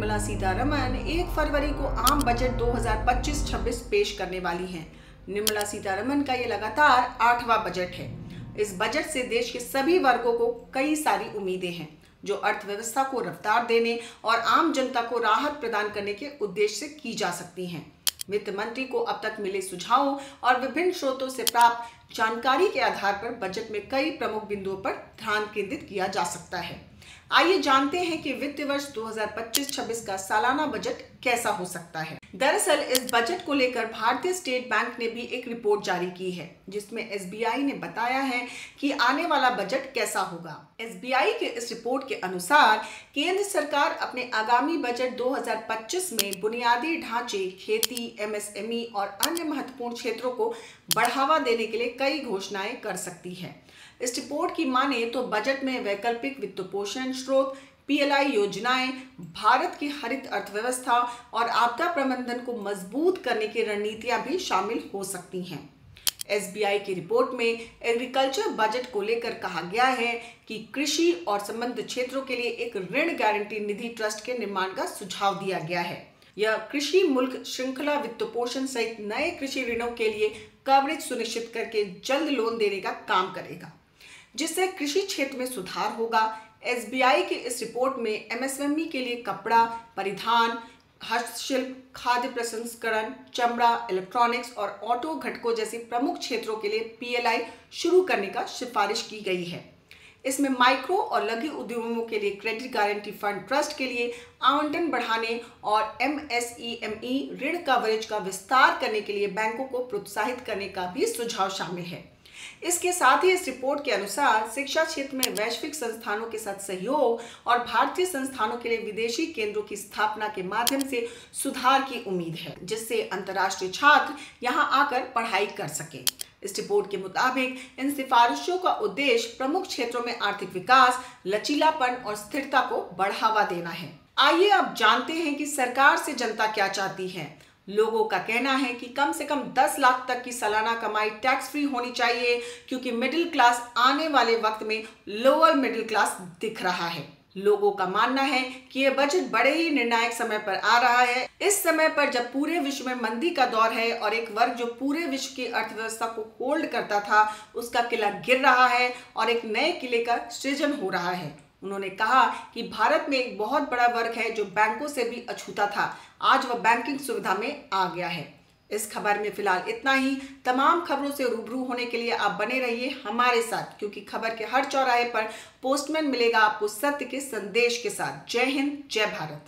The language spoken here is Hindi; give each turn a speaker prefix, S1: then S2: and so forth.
S1: निर्मला सीतारमण 1 फरवरी को आम बजट 2025-26 पेश करने वाली हैं। निर्मला सीतारमण का ये लगातार 8वां बजट है। इस बजट से देश के सभी वर्गों को कई सारी उम्मीदें हैं, जो अर्थव्यवस्था को रफ्तार देने और आम जनता को राहत प्रदान करने के उद्देश्य से की जा सकती हैं। वित्त मंत्री को अब तक मिले सुझावों और विभिन्न स्रोतों से प्राप्त जानकारी के आधार पर बजट में कई प्रमुख बिंदुओं पर ध्यान केंद्रित किया जा सकता है। आइए जानते हैं कि वित्त वर्ष 2025-26 का सालाना बजट कैसा हो सकता है। दरअसल इस बजट को लेकर भारतीय स्टेट बैंक ने भी एक रिपोर्ट जारी की है, जिसमें एसबीआई ने बताया है कि आने वाला बजट कैसा होगा। एसबीआई के इस रिपोर्ट के अनुसार केंद्र सरकार अपने आगामी बजट 2025 में बुनियादी ढांचे, खेती, एमएसएमई और अन्य महत्वपूर्ण क्षेत्रों को बढ़ावा देने के लिए कई घोषणाएं कर सकती है। इस रिपोर्ट की माने तो बजट में वैकल्पिक वित्तपोषण स्रोत, पीएलआई योजनाएं, भारत की हरित अर्थव्यवस्था और आपदा प्रबंधन को मजबूत करने की रणनीतियां भी शामिल हो सकती हैं। एसबीआई की रिपोर्ट में एग्रीकल्चर बजट को लेकर कहा गया है कि कृषि और संबद्ध क्षेत्रों के लिए एक ऋण गारंटी निधि ट्रस्ट के निर्माण का सुझाव दिया गया है। यह कृषि मुल्क श्रृंखला वित्तपोषण सहित नए कृषि ऋणों के लिए कवरेज सुनिश्चित करके जल्द लोन देने का काम करेगा, जिससे कृषि क्षेत्र में सुधार होगा। एसबीआई की इस रिपोर्ट में एमएसएमई के लिए कपड़ा, परिधान, हस्तशिल्प, खाद्य प्रसंस्करण, चमड़ा, इलेक्ट्रॉनिक्स और ऑटो घटकों जैसे प्रमुख क्षेत्रों के लिए पीएलआई शुरू करने का सिफारिश की गई है। इसमें माइक्रो और लघु उद्यमों के लिए क्रेडिट गारंटी फंड ट्रस्ट के लिए आवंटन बढ़ाने और एमएसईएमई ऋण कवरेज का विस्तार करने के लिए बैंकों को प्रोत्साहित करने का भी सुझाव शामिल है। इसके साथ ही इस रिपोर्ट के अनुसार शिक्षा क्षेत्र में वैश्विक संस्थानों के साथ सहयोग और भारतीय संस्थानों के लिए विदेशी केंद्रों की स्थापना के माध्यम से सुधार की उम्मीद है, जिससे अंतर्राष्ट्रीय छात्र यहां आकर पढ़ाई कर सकें। इस रिपोर्ट के मुताबिक इन सिफारिशों का उद्देश्य प्रमुख क्षेत्रों में आर्थिक विकास, लचीलापन और स्थिरता को बढ़ावा देना है। आइए अब जानते हैं कि सरकार से जनता क्या चाहती है। लोगों का कहना है कि कम से कम 10 लाख तक की सालाना कमाई टैक्स फ्री होनी चाहिए, क्योंकि मिडिल क्लास आने वाले वक्त में लोअर मिडिल क्लास दिख रहा है। लोगों का मानना है कि यह बजट बड़े ही निर्णायक समय पर आ रहा है। इस समय पर जब पूरे विश्व में मंदी का दौर है और एक वर्ग जो पूरे विश्व की अर्थव्यवस्था को होल्ड करता था, उसका किला गिर रहा है और एक नए किले का सृजन हो रहा है। उन्होंने कहा कि भारत में एक बहुत बड़ा वर्ग है जो बैंकों से भी अछूता था, आज वह बैंकिंग सुविधा में आ गया है। इस खबर में फिलहाल इतना ही। तमाम खबरों से रूबरू होने के लिए आप बने रहिए हमारे साथ, क्योंकि खबर के हर चौराहे पर पोस्टमैन मिलेगा आपको सत्य के संदेश के साथ। जय हिंद, जय भारत।